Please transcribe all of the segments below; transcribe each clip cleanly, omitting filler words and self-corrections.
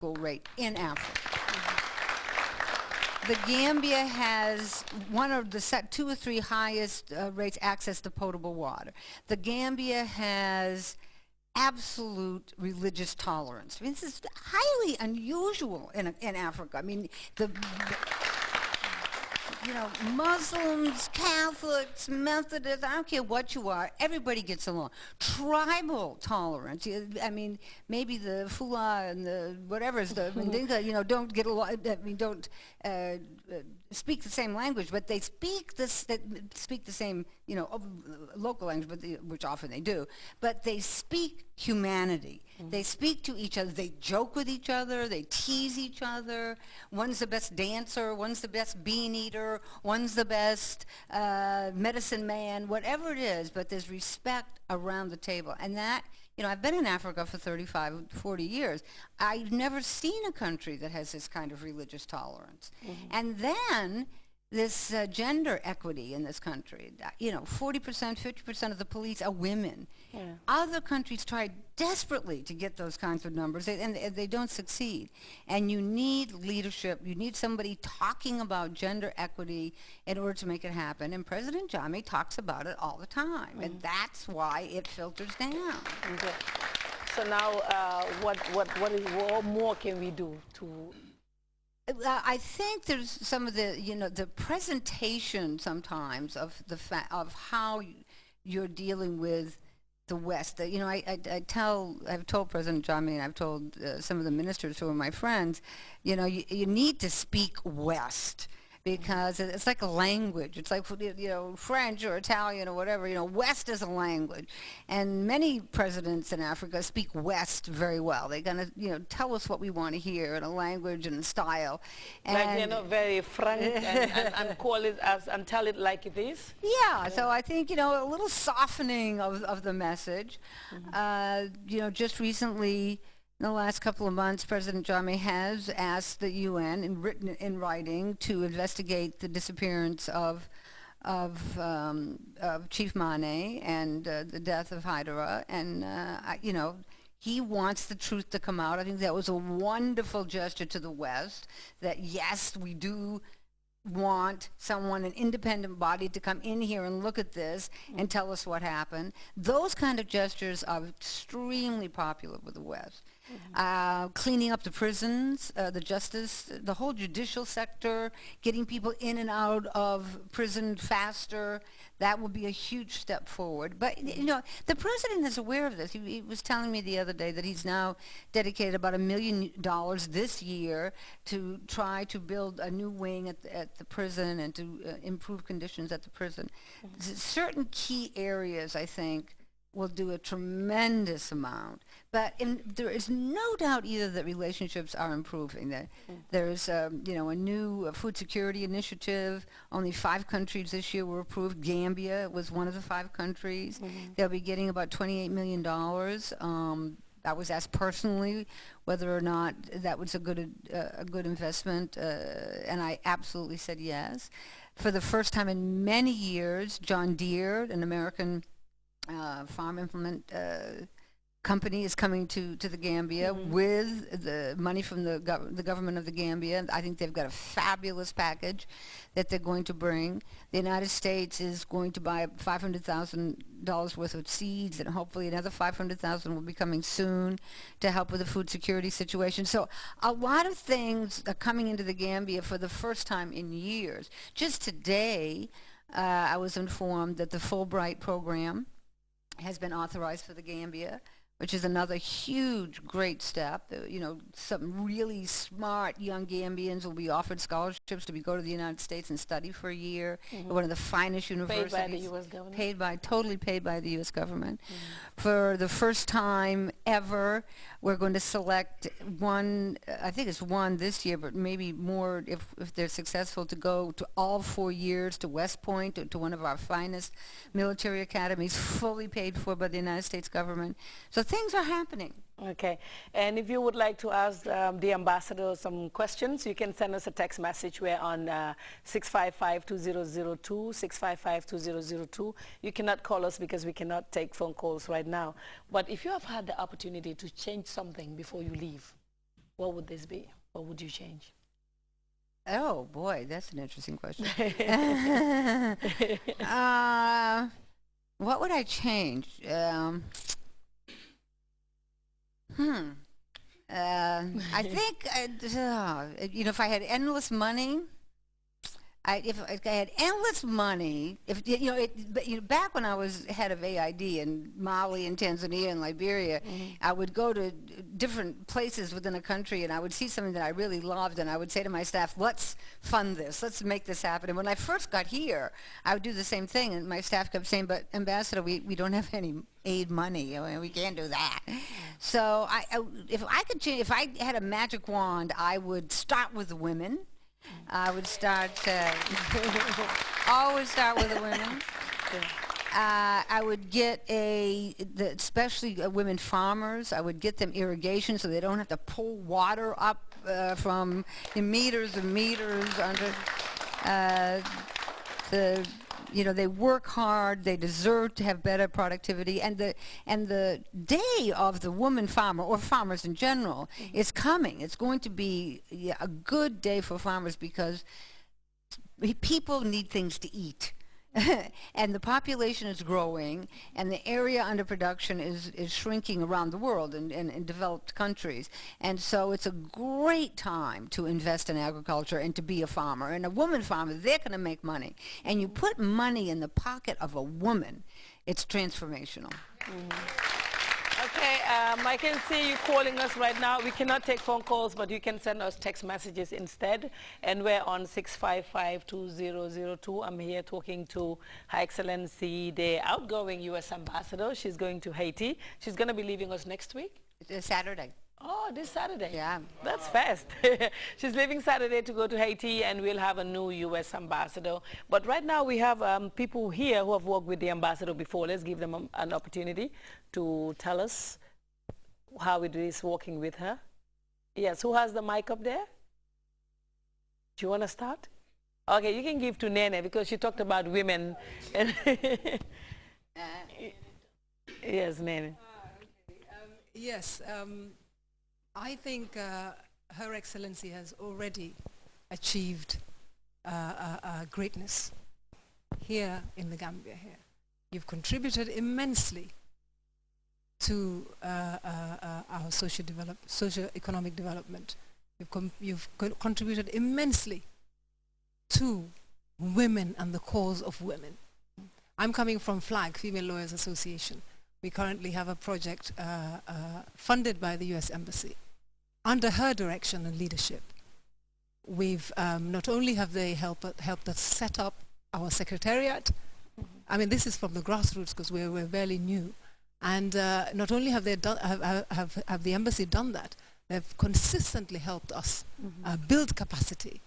rate in Africa. The Gambia has one of the 2 or 3 highest rates access to potable water. The Gambia has absolute religious tolerance. I mean, this is highly unusual in Africa. I mean, you know, Muslims, Catholics, Methodists, I don't care what you are, everybody gets along. Tribal tolerance, I mean, maybe the Fula and the whatever's the Mandinka, you know, don't get along, I mean, don't speak the same language, but they speak the same, you know, local language, but which often they do, but they speak humanity. They speak to each other, they joke with each other, they tease each other. One's the best dancer, one's the best bean eater, one's the best medicine man, whatever it is, but there's respect around the table. And that, you know, I've been in Africa for 35, 40 years. I've never seen a country that has this kind of religious tolerance. And then this gender equity in this country, you know, 40%, 50% of the police are women. Other countries try desperately to get those kinds of numbers, and they don't succeed. And you need leadership. You need somebody talking about gender equity in order to make it happen. And President Jammeh talks about it all the time, and that's why it filters down. Okay. So now, what more can we do to? I think there's some of the, you know, the presentation sometimes of of how you're dealing with the West. You know, I've told President Jammeh, and I've told some of the ministers who are my friends, you know, you need to speak West. Because it's like a language. It's like, you know, French or Italian or whatever. You know, West is a language. And many presidents in Africa speak West very well. They're going to, you know, tell us what we want to hear in a language and a style. And like they're not very frank and call it as and tell it like it is? Yeah, so I think, you know, a little softening of the message. You know, just recently, in the last couple of months, President Jammeh has asked the UN, in writing, to investigate the disappearance of Chief Mane and the death of Haidara. And, you know, he wants the truth to come out. I think that was a wonderful gesture to the West, that yes, we do want someone, an independent body, to come in here and look at this and tell us what happened. Those kind of gestures are extremely popular with the West. Cleaning up the prisons, the justice, the whole judicial sector, getting people in and out of prison faster, that will be a huge step forward. But, you know, the president is aware of this. He was telling me the other day that he's now dedicated about $1 million this year to try to build a new wing at the prison and to improve conditions at the prison. Certain key areas, I think, will do a tremendous amount. But there is no doubt either that relationships are improving. That there's you know, a new food security initiative. Only 5 countries this year were approved. Gambia was one of the 5 countries. They'll be getting about $28 million. I was asked personally whether or not that was a good investment, and I absolutely said yes. For the first time in many years, John Deere, an American farm implement company, is coming to the Gambia with the money from the government of the Gambia. I think they've got a fabulous package that they're going to bring. The United States is going to buy $500,000 worth of seeds, and hopefully another $500,000 will be coming soon to help with the food security situation. So a lot of things are coming into the Gambia for the first time in years. Just today, I was informed that the Fulbright program has been authorized for the Gambia, which is another huge, great step. You know, some really smart young Gambians will be offered scholarships to go to the United States and study for a year at one of the finest universities. Paid by the U.S. government? Totally paid by the U.S. government. For the first time ever, we're going to select one, I think it's one this year, but maybe more if they're successful, to go to all 4 years to West Point, to one of our finest military academies, fully paid for by the United States government. So things are happening. Okay. And if you would like to ask the ambassador some questions, you can send us a text message. We're on 655-2002, 655-2002. You cannot call us because we cannot take phone calls right now. But if you have had the opportunity to change something before you leave, what would this be? What would you change? Oh boy, that's an interesting question. What would I change? I think, if I had endless money, if I had endless money, back when I was head of AID in Mali and Tanzania and Liberia, I would go to different places within a country and I would see something that I really loved and I would say to my staff, let's fund this, let's make this happen. And when I first got here, I would do the same thing and my staff kept saying, but Ambassador, we don't have any aid money, we can't do that. So if I had a magic wand, I would start with the women. I would always start with the women. I would get especially women farmers, I would get them irrigation so they don't have to pull water up from meters and meters under they work hard, they deserve to have better productivity, and the day of the woman farmer, or farmers in general, is coming. It's going to be a good day for farmers because people need things to eat. And the population is growing, and the area under production is shrinking around the world in developed countries. And so it's a great time to invest in agriculture and to be a farmer. And a woman farmer, they're going to make money. And you put money in the pocket of a woman, it's transformational. Okay, I can see you calling us right now. We cannot take phone calls, but you can send us text messages instead. And we're on 655-2002. I'm here talking to Her Excellency, the outgoing U.S. Ambassador. She's going to Haiti. She's going to be leaving us next week? It's Saturday. Oh, this Saturday. Yeah. That's fast. She's leaving Saturday to go to Haiti, and we'll have a new U.S. ambassador. But right now we have people here who have worked with the ambassador before. Let's give them an opportunity to tell us how it is working with her. Yes, who has the mic up there? Do you want to start? Okay, you can give to Nene because she talked about women. Yes, Nene. Yes. I think Her Excellency has already achieved greatness here in the Gambia here. You've contributed immensely to our socio-economic development. You've contributed immensely to women and the cause of women. I'm coming from FLAG, Female Lawyers Association. We currently have a project funded by the U.S. Embassy. Under her direction and leadership, we've not only have they helped us set up our secretariat. I mean, this is from the grassroots because we're fairly new. And not only have they done, have the embassy done that, they've consistently helped us build capacity.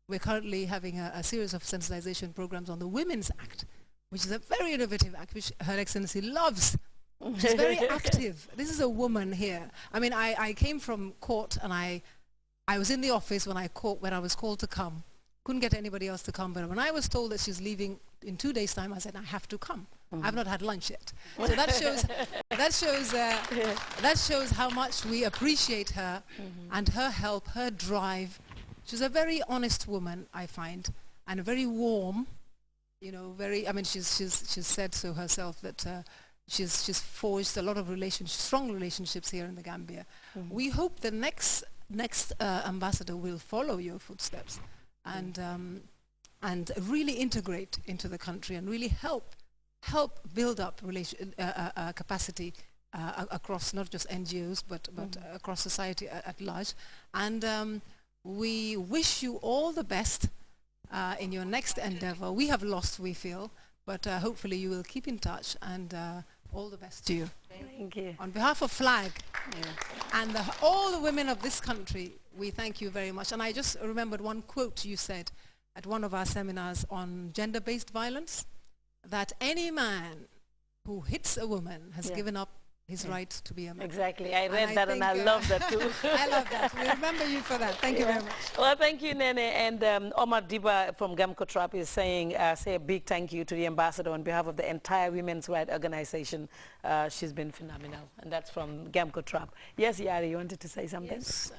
We're currently having a series of sensitization programs on the Women's Act, which is a very innovative act, which Her Excellency loves. She's very active. This is a woman here. I mean, I came from court, and I was in the office when I was called to come. Couldn't get anybody else to come, but when I was told that she's leaving in 2 days' time, I said, I have to come. I've not had lunch yet. So that shows how much we appreciate her and her help, her drive. She's a very honest woman, I find, and very warm. You know, I mean, she's said so herself that she's forged a lot of strong relationships here in the Gambia. We hope the next ambassador will follow your footsteps and really integrate into the country and really help build up capacity across not just NGOs but across society at large. And we wish you all the best in your next endeavor. We have lost, we feel, but hopefully you will keep in touch, and all the best to you. Thank you. On behalf of FLAG and all the women of this country, we thank you very much. And I just remembered one quote you said at one of our seminars on gender-based violence, that any man who hits a woman has given up his right to be a man. Exactly. I read I that and I think, love that too. I love that. We remember you for that. Thank you very much. Well, thank you, Nene. And Omar Diba from Gamkotrap is saying, say a big thank you to the ambassador on behalf of the entire women's rights organization. She's been phenomenal. And that's from Gamkotrap. Yes, Yari, you wanted to say something? Yes.